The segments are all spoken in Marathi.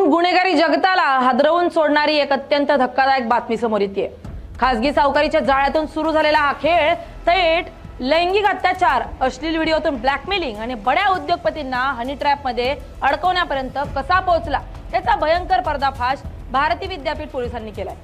गुन्हेगारी जगताला हादरवून सोडणारी एक अत्यंत धक्कादायक बातमी समोर येते। खासगी सावकारीच्या जाळ्यातून सुरू झालेला हा खेळ थेट लैंगिक अत्याचार, अश्लील व्हिडिओतून ब्लॅकमेलिंग आणि बड्या उद्योगपतींना हनी ट्रॅप मध्ये अडकवण्यापर्यंत कसा पोहोचला याचा भयंकर पर्दाफाश भारती विद्यापीठ पोलिसांनी केलाय।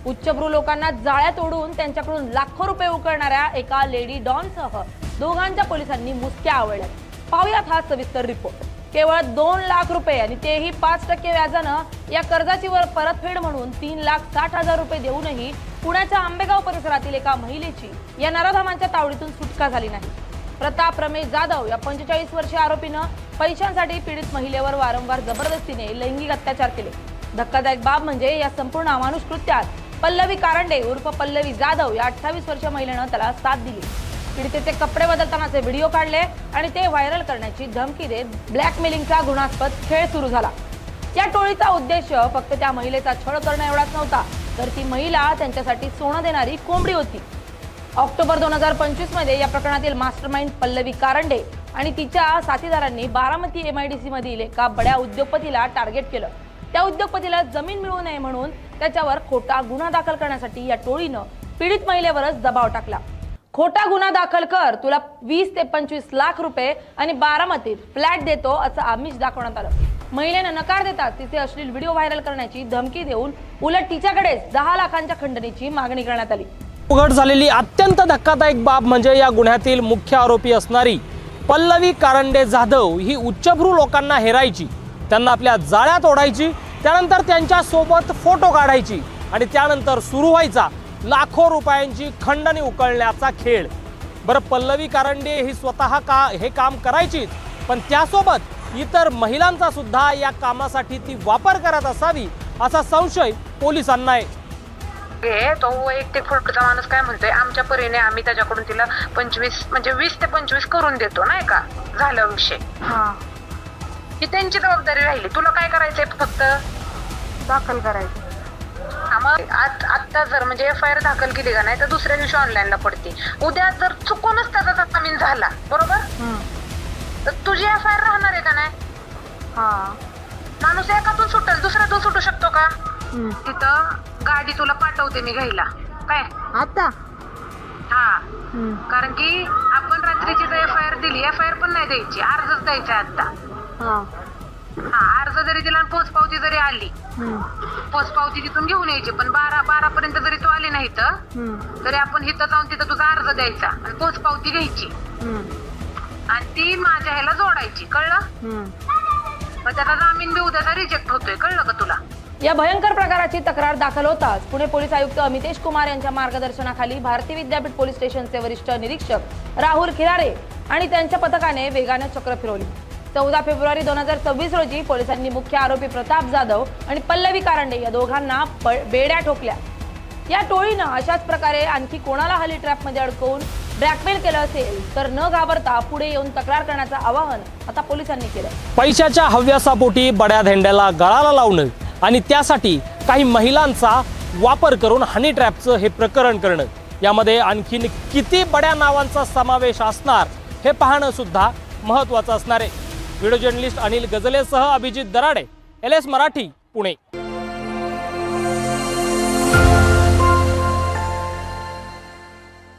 उच्चभ्रू लोकांना जाळ्यात ओढून त्यांच्याकडून लाखो रुपये उकळणाऱ्या एका लेडी डॉनसह दोघांच्या पोलिसांनी मुसक्या आवळल्या। पाहूयात हा सविस्तर रिपोर्ट। केवळ 2 लाख रुपये आणि तेही 5% व्याजानं या कर्जाची वर परतफेड म्हणून 3,60,000 रुपये देऊनही पुण्याच्या आंबेगाव परिसरातील एका महिलेची या नराधमांच्या तावडीतून सुटका झाली नाही। प्रताप रमेश जाधव या 45 वर्षीय आरोपीनं पैशांसाठी पीडित महिलेवर वारंवार जबरदस्तीने लैंगिक अत्याचार केले। धक्कादायक बाब म्हणजे या संपूर्ण अमानुष कृत्यात पल्लवी कारंडे उर्फ पल्लवी जाधव या 28 वर्षीय महिलेनं त्याला साथ दिली। पीडितेचे कपडे बदलतानाचे व्हिडिओ काढले आणि ते व्हायरल करण्याची धमकी देत ब्लॅकमेलिंगचा गुन्हास्पद खेळ सुरू झाला। या टोळीचा उद्देश फक्त त्या महिलेचा छळ करणं एवढाच नव्हता, तर ती महिला त्यांच्यासाठी सोनं देणारी कोंबडी होती। ऑक्टोबर 2025 मध्ये या प्रकरणातील मास्टरमाइंड पल्लवी कारंडे आणि तिच्या साथीदारांनी बारामती MIDC मधील एका बड्या उद्योगपतीला टार्गेट केलं। त्या उद्योगपतीला जमीन मिळू नये म्हणून त्याच्यावर खोटा गुन्हा दाखल करण्यासाठी या टोळीनं पीडित महिलेवरच दबाव टाकला। खोटा गुन्हा दाखल कर, तुला 20 ते 25 लाख रुपये आणि बारामतीत फ्लॅट देतो असं आमिष दाखवण्यात आलं। महिलेनं नकार देताच तिचे अश्लील व्हिडिओ व्हायरल करण्याची धमकी देऊन उलट तिच्याकडेच 10 लाखांच्या खंडणीची मागणी करण्यात आली। उघड झालेली अत्यंत धक्कादायक बाब म्हणजे या गुन्ह्यातील मुख्य आरोपी असणारी पल्लवी कारंडे जाधव ही उच्चभ्रू लोकांना हेरायची, त्यांना आपल्या जाळ्यात ओढायची, त्यानंतर त्यांच्या सोबत फोटो काढायची आणि त्यानंतर सुरू व्हायचा लाखो रुपयांची खंडणी उकळण्याचा खेळ। बरं, पल्लवी कारंडे ही स्वतः हे काम करायचीच, पण त्यासोबत इतर महिलांचा सुद्धा या कामासाठी ती वापर करत असावी असा संशय पोलिसांना आहे। तो वैयक्तिक फोटोचा माणूस काय म्हणतोय, आमच्या परीने आम्ही त्याच्याकडून तिला 25 म्हणजे 20 ते 25 करून देतो, नाही का, झाला विषय। ही त्यांची जबाबदारी राहिली, तुला काय करायचंय, फक्त दाखल करायचं। आता जर म्हणजे FIR दाखल केली का नाही तर दुसऱ्या दिवशी ऑनलाईनला पडते। उद्या जर चुकूनच त्याचा जामीन झाला, बरोबर, तर तुझी FIR राहणार आहे का नाही? माणूस एकातून सुटेल, दुसऱ्यातून सुटू शकतो का? तिथं गाडी तुला पाठवते मी घ्यायला, काय आता? कारण की आपण रात्रीची जर FIR दिली, FIR पण नाही द्यायची, अर्जच द्यायचा आता। अर्ज जरी दिला आणि पोचपावती जरी आली, पोचपावती तिथून घेऊन यायची, पण 12 पर्यंत जरी तू आली नाही तरी आपण इथं जाऊन तिथं तुझा अर्ज द्यायचा आणि पोचपावती घ्यायची आणि ती माझ्या ह्याला जोडायची, कळलं? मग त्याचा जामीन बी उद्याचा रिजेक्ट होतोय, कळलं का तुला? या भयंकर प्रकाराची तक्रार दाखल होताच पुणे पोलीस आयुक्त अमितेश कुमार यांच्या मार्गदर्शनाखाली भारती विद्यापीठ पोलीस स्टेशनचे वरिष्ठ निरीक्षक राहुल खिरारे आणि त्यांच्या पथकाने वेगाने चक्र फिरवली। 14 फेब्रुवारी 2026 रोजी पोलिसांनी मुख्य आरोपी प्रताप जाधव आणि पल्लवी कारंडे या दोघांना बेड्या ठोकल्या। या टोळीनं अशाच प्रकारे आणखी कोणाला हनी ट्रॅप मध्ये अडकवून ब्लॅकमेल केलं असेल तर न घाबरता पुढे येऊन तक्रार करण्याचं आवाहन आता पोलिसांनी केलं। पैशाच्या हव्यासापोटी बड्या धेंड्याला गळाला लावणं आणि त्यासाठी काही महिलांचा वापर करून हनी ट्रॅपचं हे प्रकरण करणं, यामध्ये आणखीन किती बड्या नावांचा समावेश असणार हे पाहणं सुद्धा महत्त्वाचं असणार आहे। व्हिडिओ जर्नलिस्ट अनिल गजलेसह अभिजित दराडे, LS मराठी, पुणे।